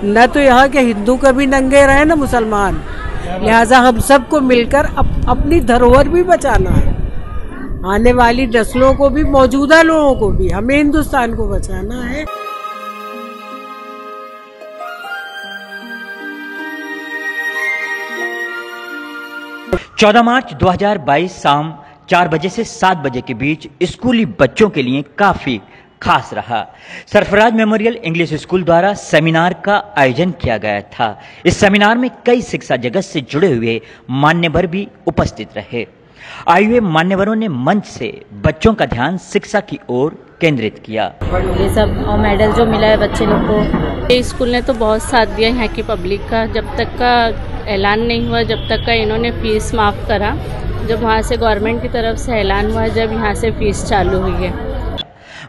न तो यहाँ के हिंदू कभी नंगे रहे न मुसलमान, लिहाजा हम सबको मिलकर अपनी धरोहर भी बचाना है, आने वाली नस्लों को भी, मौजूदा लोगों को भी, हमें हिंदुस्तान को बचाना है। चौदह मार्च 2022 शाम 4 बजे से 7 बजे के बीच स्कूली बच्चों के लिए काफी खास रहा। सरफराज मेमोरियल इंग्लिश स्कूल द्वारा सेमिनार का आयोजन किया गया था। इस सेमिनार में कई शिक्षा जगत से जुड़े हुए मान्यवर भी उपस्थित रहे। आए हुए मान्यवरों ने मंच से बच्चों का ध्यान शिक्षा की ओर केंद्रित किया। ये सब और मेडल जो मिला है बच्चे लोग को, ये स्कूल ने तो बहुत साथ दिया यहाँ की पब्लिक का। जब तक का ऐलान नहीं हुआ, जब तक का इन्होंने फीस माफ़ करा, जब वहाँ से गवर्नमेंट की तरफ से ऐलान हुआ, जब यहाँ से फीस चालू हुई है।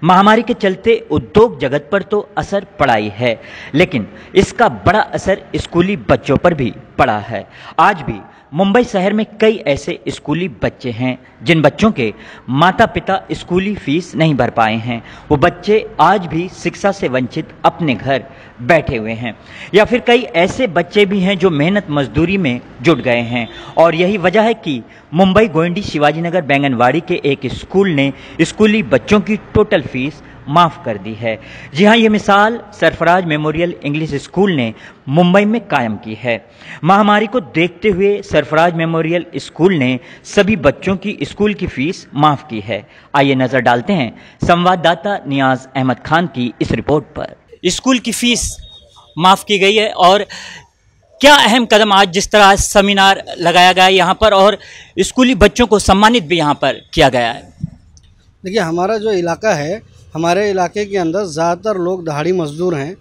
महामारी के चलते उद्योग जगत पर तो असर पड़ा ही है, लेकिन इसका बड़ा असर स्कूली बच्चों पर भी पड़ा है। आज भी मुंबई शहर में कई ऐसे स्कूली बच्चे हैं जिन बच्चों के माता पिता स्कूली फीस नहीं भर पाए हैं। वो बच्चे आज भी शिक्षा से वंचित अपने घर बैठे हुए हैं, या फिर कई ऐसे बच्चे भी हैं जो मेहनत मजदूरी में जुट गए हैं। और यही वजह है कि मुंबई गोविंदी शिवाजीनगर बैंगनवाड़ी के एक स्कूल ने स्कूली बच्चों की टोटल फीस माफ कर दी है। जी हाँ, ये मिसाल सरफराज मेमोरियल इंग्लिश स्कूल ने मुंबई में कायम की है। महामारी को देखते हुए सरफराज मेमोरियल स्कूल ने सभी बच्चों की स्कूल की फीस माफ की है। आइए नजर डालते हैं संवाददाता नियाज अहमद खान की इस रिपोर्ट पर। स्कूल की फीस माफ की गई है और क्या अहम कदम आज जिस तरह सेमिनार लगाया गया है यहाँ पर और स्कूली बच्चों को सम्मानित भी यहाँ पर किया गया है। देखिए, हमारा जो इलाका है, हमारे इलाके के अंदर ज़्यादातर लोग दिहाड़ी मज़दूर हैं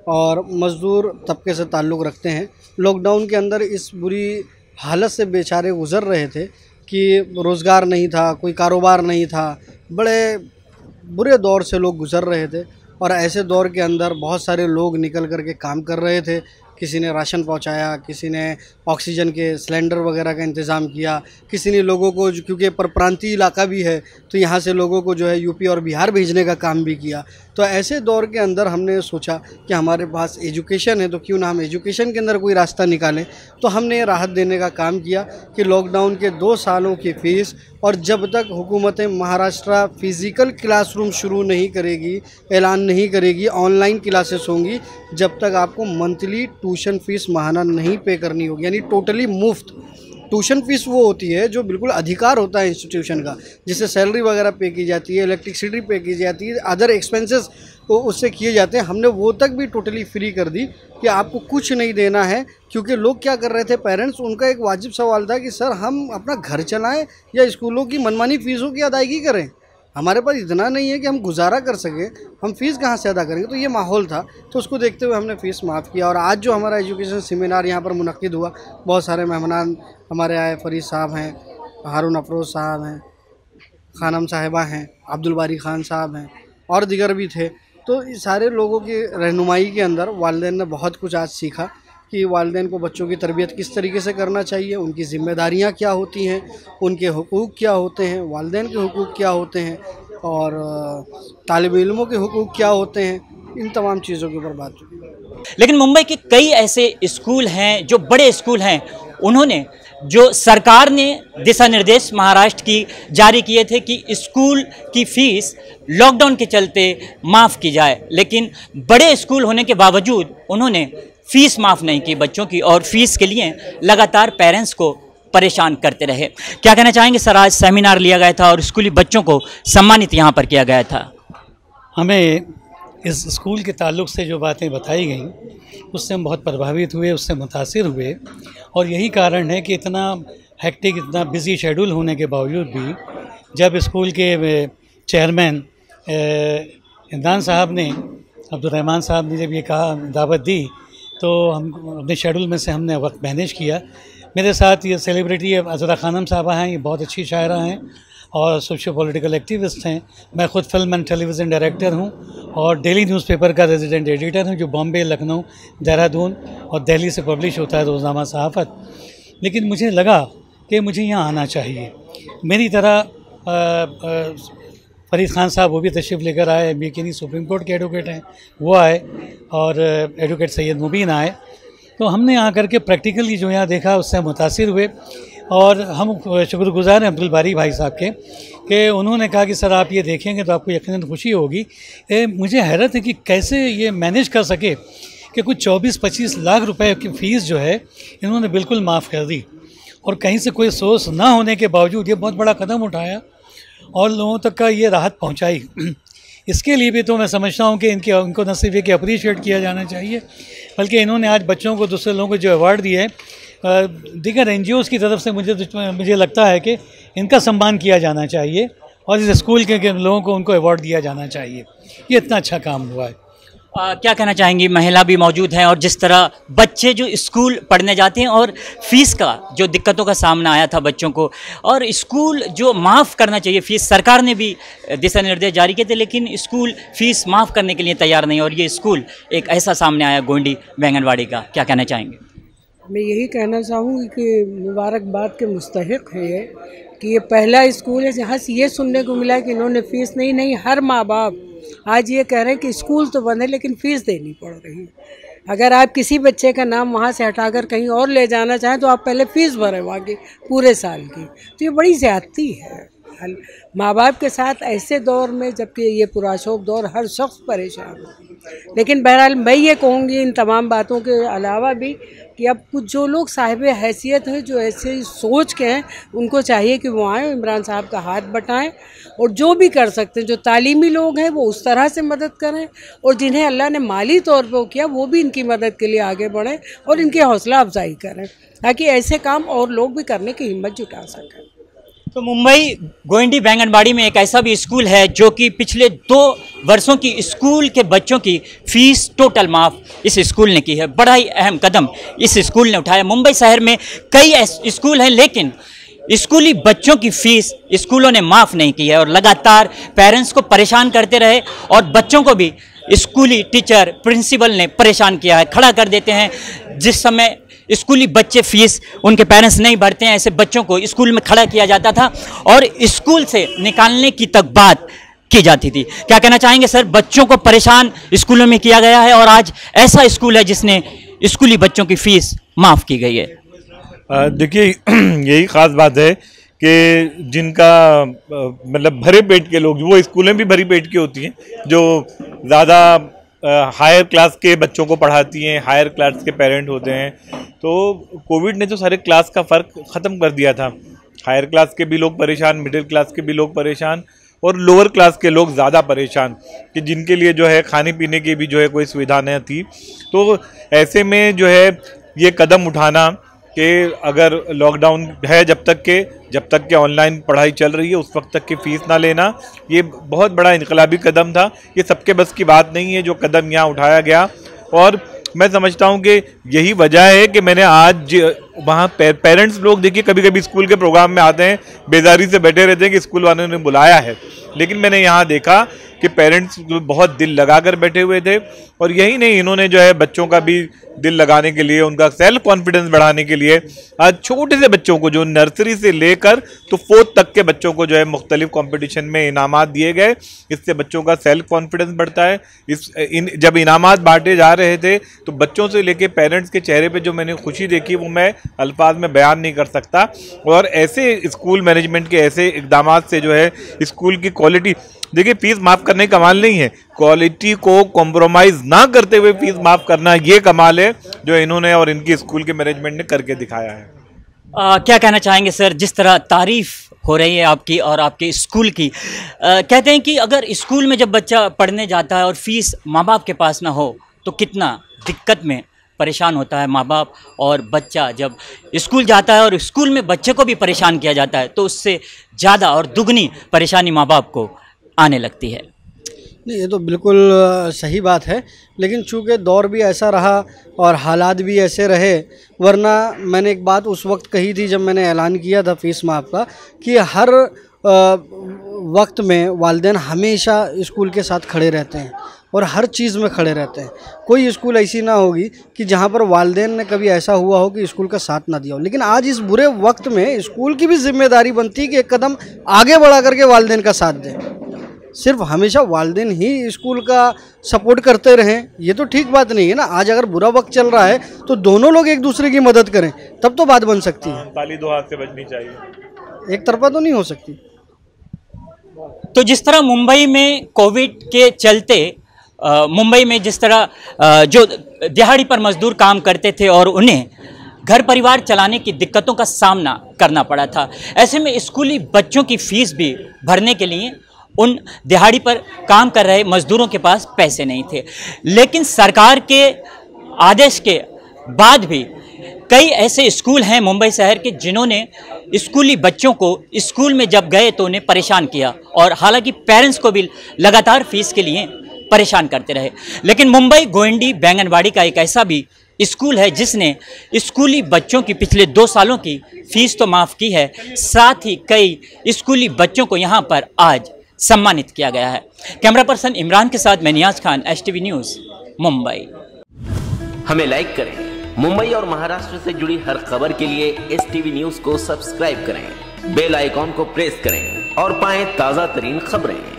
और मज़दूर तबके से ताल्लुक़ रखते हैं। लॉकडाउन के अंदर इस बुरी हालत से बेचारे गुज़र रहे थे कि रोज़गार नहीं था, कोई कारोबार नहीं था, बड़े बुरे दौर से लोग गुज़र रहे थे। और ऐसे दौर के अंदर बहुत सारे लोग निकल कर के काम कर रहे थे। किसी ने राशन पहुंचाया, किसी ने ऑक्सीजन के सिलेंडर वगैरह का इंतज़ाम किया, किसी ने लोगों को, क्योंकि परप्रांतीय इलाका भी है तो यहाँ से लोगों को जो है यूपी और बिहार भेजने का काम भी किया। तो ऐसे दौर के अंदर हमने सोचा कि हमारे पास एजुकेशन है तो क्यों ना हम एजुकेशन के अंदर कोई रास्ता निकालें। तो हमने राहत देने का काम किया कि लॉकडाउन के 2 सालों की फ़ीस, और जब तक हुकूमत महाराष्ट्र फ़िज़िकल क्लासरूम शुरू नहीं करेगी, ऐलान नहीं करेगी, ऑनलाइन क्लासेस होंगी, जब तक आपको मंथली ट्यूशन फ़ीस माहाना नहीं पे करनी होगी, यानी टोटली मुफ्त। ट्यूशन फ़ीस वो होती है जो बिल्कुल अधिकार होता है इंस्टीट्यूशन का, जिससे सैलरी वगैरह पे की जाती है, इलेक्ट्रिसिटी पे की जाती है, अदर एक्सपेंसेस तो उससे किए जाते हैं। हमने वो तक भी टोटली फ्री कर दी कि आपको कुछ नहीं देना है। क्योंकि लोग क्या कर रहे थे, पेरेंट्स, उनका एक वाजिब सवाल था कि सर हम अपना घर चलाएं या स्कूलों की मनमानी फ़ीसों की अदायगी करें, हमारे पास इतना नहीं है कि हम गुजारा कर सकें, हम फ़ीस कहाँ से अदा करेंगे। तो ये माहौल था, तो उसको देखते हुए हमने फ़ीस माफ़ किया। और आज जो हमारा एजुकेशन सेमिनार यहाँ पर मुनक्किद हुआ, बहुत सारे मेहमान हमारे आए, फरीद साहब हैं, हारून अफरोज़ साहब हैं, खानम साहिबा हैं, अब्दुल बारी खान साहब हैं और दिगर भी थे। तो इस सारे लोगों की रहनुमाई के अंदर वालिदैन ने बहुत कुछ आज सीखा कि वालिदैन को बच्चों की तरबियत किस तरीके से करना चाहिए, उनकी ज़िम्मेदारियाँ क्या होती हैं, उनके हुकूक क्या होते हैं, वालिदैन के हुकूक क्या होते हैं और तालिब इल्मों के हुकूक क्या होते हैं, इन तमाम चीज़ों के ऊपर बात हुई। लेकिन मुंबई के कई ऐसे स्कूल हैं जो बड़े स्कूल हैं, उन्होंने जो सरकार ने दिशा निर्देश महाराष्ट्र की जारी किए थे कि स्कूल की फ़ीस लॉकडाउन के चलते माफ़ की जाए, लेकिन बड़े स्कूल होने के बावजूद उन्होंने फ़ीस माफ़ नहीं की बच्चों की और फ़ीस के लिए लगातार पेरेंट्स को परेशान करते रहे। क्या कहना चाहेंगे सर, आज सेमिनार लिया गया था और स्कूली बच्चों को सम्मानित यहाँ पर किया गया था। हमें इस स्कूल के ताल्लुक़ से जो बातें बताई गई उससे हम बहुत प्रभावित हुए, उससे मुतासिर हुए। और यही कारण है कि इतना हेक्टिक, इतना बिज़ी शेड्यूल होने के बावजूद भी जब स्कूल के चेयरमैन इमरान साहब ने, अब्दुलरहमान साहब ने जब ये कहा, दावत दी, तो हम अपने शेड्यूल में से हमने वक्त मैनेज किया। मेरे साथ ये सेलिब्रिटी अज़रा खानम साहबा हैं, ये बहुत अच्छी शायरा हैं और सोशो पॉलिटिकल एक्टिविस्ट हैं। मैं ख़ुद फिल्म एंड टेलीविज़न डायरेक्टर हूं और डेली न्यूज़पेपर का रेजिडेंट एडिटर हूं, जो बॉम्बे, लखनऊ, देहरादून और दिल्ली से पब्लिश होता है रोज़नामा सहाफ़त। लेकिन मुझे लगा कि मुझे यहाँ आना चाहिए। मेरी तरह फरीद खान साहब वो भी तशरीफ़ लेकर आए, MBA सुप्रीम कोर्ट के एडवोकेट हैं, वो आए, और एडवोकेट सैयद मुबीन आए। तो हमने यहाँ करके प्रैक्टिकली जो यहाँ देखा उससे मुतासिर हुए, और हम शुक्रगुज़ार हैं अब्दुल बारी भाई साहब के कि उन्होंने कहा कि सर आप ये देखेंगे तो आपको यकीनन खुशी होगी। मुझे हैरत है कि कैसे ये मैनेज कर सके कि कुछ 24-25 लाख रुपए की फ़ीस जो है इन्होंने बिल्कुल माफ़ कर दी, और कहीं से कोई सोर्स ना होने के बावजूद ये बहुत बड़ा कदम उठाया और लोगों तक का ये राहत पहुंचाई। इसके लिए भी तो मैं समझता हूं कि इनको न सिर्फ ये अप्रिशिएट किया जाना चाहिए, बल्कि इन्होंने आज बच्चों को, दूसरे लोगों को जो अवार्ड दिए हैं दीगर NGOs की तरफ से, मुझे लगता है कि इनका सम्मान किया जाना चाहिए और इस स्कूल के लोगों को उनको अवार्ड दिया जाना चाहिए। ये इतना अच्छा काम हुआ है। क्या कहना चाहेंगी, महिला भी मौजूद हैं, और जिस तरह बच्चे जो स्कूल पढ़ने जाते हैं और फीस का जो दिक्कतों का सामना आया था बच्चों को, और स्कूल जो माफ़ करना चाहिए फ़ीस, सरकार ने भी दिशा निर्देश जारी किए थे, लेकिन स्कूल फ़ीस माफ़ करने के लिए तैयार नहीं, और ये स्कूल एक ऐसा सामने आया गोंडी बैंगनवाड़ी का, क्या कहना चाहेंगे? मैं यही कहना चाहूँगी कि मुबारकबाद के मुस्तहिक है ये कि ये पहला स्कूल है जहाँ से ये सुनने को मिला कि इन्होंने फ़ीस नहीं, हर माँ बाप आज ये कह रहे हैं कि स्कूल तो बंद है लेकिन फ़ीस देनी पड़ रही है। अगर आप किसी बच्चे का नाम वहाँ से हटाकर कहीं और ले जाना चाहें तो आप पहले फ़ीस भरें वहाँ की पूरे साल की, तो ये बड़ी ज़्यादती है माँ बाप के साथ ऐसे दौर में, जबकि ये पुराशोक दौर हर शख्स परेशान है। लेकिन बहरहाल मैं ये कहूँगी इन तमाम बातों के अलावा भी कि अब कुछ जो लोग साहिब हैसियत हैं, जो ऐसे सोच के हैं, उनको चाहिए कि वो आएँ, इमरान साहब का हाथ बटाएं, और जो भी कर सकते हैं, जो तालीमी लोग हैं वो उस तरह से मदद करें, और जिन्हें अल्लाह ने माली तौर पर किया वो भी इनकी मदद के लिए आगे बढ़ें और इनकी हौसला अफजाई करें, ताकि ऐसे काम और लोग भी करने की हिम्मत जुटा सकें। तो मुंबई गोंडी बैंगनबाड़ी में एक ऐसा भी स्कूल है जो कि पिछले 2 वर्षों की स्कूल के बच्चों की फ़ीस टोटल माफ़ इस स्कूल ने की है। बड़ा ही अहम कदम इस स्कूल ने उठाया। मुंबई शहर में कई स्कूल हैं, लेकिन स्कूली बच्चों की फ़ीस स्कूलों ने माफ़ नहीं की है, और लगातार पेरेंट्स को परेशान करते रहे, और बच्चों को भी स्कूली टीचर, प्रिंसिपल ने परेशान किया है। खड़ा कर देते हैं, जिस समय स्कूली बच्चे फ़ीस उनके पेरेंट्स नहीं भरते हैं, ऐसे बच्चों को स्कूल में खड़ा किया जाता था और स्कूल से निकालने की तक बात की जाती थी। क्या कहना चाहेंगे सर, बच्चों को परेशान स्कूलों में किया गया है, और आज ऐसा स्कूल है जिसने स्कूली बच्चों की फ़ीस माफ़ की गई है? देखिए यही ख़ास बात है कि जिनका मतलब भरे पेट के लोग, वो स्कूलें भी भरी पेट की होती हैं, जो ज़्यादा हायर क्लास के बच्चों को पढ़ाती हैं, हायर क्लास के पेरेंट होते हैं। तो कोविड ने तो सारे क्लास का फ़र्क ख़त्म कर दिया था। हायर क्लास के भी लोग परेशान, मिडिल क्लास के भी लोग परेशान, और लोअर क्लास के लोग ज़्यादा परेशान कि जिनके लिए जो है खाने पीने की भी जो है कोई सुविधा नहीं थी। तो ऐसे में जो है ये कदम उठाना कि अगर लॉकडाउन है जब तक के ऑनलाइन पढ़ाई चल रही है उस वक्त तक की फ़ीस ना लेना, ये बहुत बड़ा इनकलाबी कदम था। ये सबके बस की बात नहीं है जो कदम यहाँ उठाया गया, और मैं समझता हूँ कि यही वजह है कि मैंने आज वहाँ पेरेंट्स लोग, देखिए कभी कभी स्कूल के प्रोग्राम में आते हैं, बेजारी से बैठे रहते हैं कि स्कूल वालों ने बुलाया है, लेकिन मैंने यहाँ देखा कि पेरेंट्स बहुत दिल लगाकर बैठे हुए थे। और यही नहीं, इन्होंने जो है बच्चों का भी दिल लगाने के लिए, उनका सेल्फ कॉन्फिडेंस बढ़ाने के लिए आज छोटे से बच्चों को, जो नर्सरी से लेकर तो 4th तक के बच्चों को जो है मुख्तलिफ कंपटीशन में इनामात दिए गए। इससे बच्चों का सेल्फ कॉन्फिडेंस बढ़ता है। जब इनामात बांटे जा रहे थे तो बच्चों से लेके पेरेंट्स के चेहरे पे जो मैंने खुशी देखी वो मैं अल्फाज में बयान नहीं कर सकता। और ऐसे स्कूल मैनेजमेंट के ऐसे इकदाम से जो है स्कूल की क्वालिटी, देखिए फीस माफ़ करने का कमाल नहीं है, क्वालिटी को कॉम्प्रोमाइज़ ना करते हुए फीस माफ़ करना ये कमाल है जो इन्होंने और इनकी स्कूल के मैनेजमेंट ने करके दिखाया है। क्या कहना चाहेंगे सर, जिस तरह तारीफ़ हो रही है आपकी और आपके स्कूल की, कहते हैं कि अगर स्कूल में जब बच्चा पढ़ने जाता है और फीस माँ बाप के पास ना हो तो कितना दिक्कत में परेशान होता है माँ बाप, और बच्चा जब स्कूल जाता है और स्कूल में बच्चे को भी परेशान किया जाता है तो उससे ज़्यादा और दुगनी परेशानी माँ बाप को आने लगती है। नहीं, ये तो बिल्कुल सही बात है, लेकिन चूँकि दौर भी ऐसा रहा और हालात भी ऐसे रहे, वरना मैंने एक बात उस वक्त कही थी जब मैंने ऐलान किया था फ़ीस माफ़ का, कि हर वक्त में वालिदैन हमेशा स्कूल के साथ खड़े रहते हैं और हर चीज़ में खड़े रहते हैं। कोई स्कूल ऐसी ना होगी कि जहाँ पर वालिदैन ने कभी ऐसा हुआ हो कि स्कूल का साथ ना दिया हो। लेकिन आज इस बुरे वक्त में स्कूल की भी जिम्मेदारी बनती है कि एक कदम आगे बढ़ा करके वालिदैन का साथ दें। सिर्फ हमेशा वालिदैन ही स्कूल का सपोर्ट करते रहें, ये तो ठीक बात नहीं है ना। आज अगर बुरा वक्त चल रहा है तो दोनों लोग एक दूसरे की मदद करें, तब तो बात बन सकती है। ताली दो हाथ से बजनी चाहिए, एक तरफा तो नहीं हो सकती। तो जिस तरह मुंबई में कोविड के चलते मुंबई में जिस तरह जो दिहाड़ी पर मजदूर काम करते थे और उन्हें घर परिवार चलाने की दिक्कतों का सामना करना पड़ा था, ऐसे में स्कूली बच्चों की फीस भी भरने के लिए उन दिहाड़ी पर काम कर रहे मजदूरों के पास पैसे नहीं थे। लेकिन सरकार के आदेश के बाद भी कई ऐसे स्कूल हैं मुंबई शहर के जिन्होंने स्कूली बच्चों को स्कूल में जब गए तो उन्हें परेशान किया, और हालांकि पेरेंट्स को भी लगातार फीस के लिए परेशान करते रहे। लेकिन मुंबई गोविंदी बैंगनवाड़ी का एक ऐसा भी स्कूल है जिसने स्कूली बच्चों की पिछले 2 सालों की फीस तो माफ़ की है, साथ ही कई स्कूली बच्चों को यहाँ पर आज सम्मानित किया गया है। कैमरा पर्सन इमरान के साथ मैं नियाज खान, STV न्यूज़, मुंबई। हमें लाइक करें, मुंबई और महाराष्ट्र से जुड़ी हर खबर के लिए STV न्यूज़ को सब्सक्राइब करें, बेल आइकॉन को प्रेस करें और पाएं ताज़ा तरीन खबरें।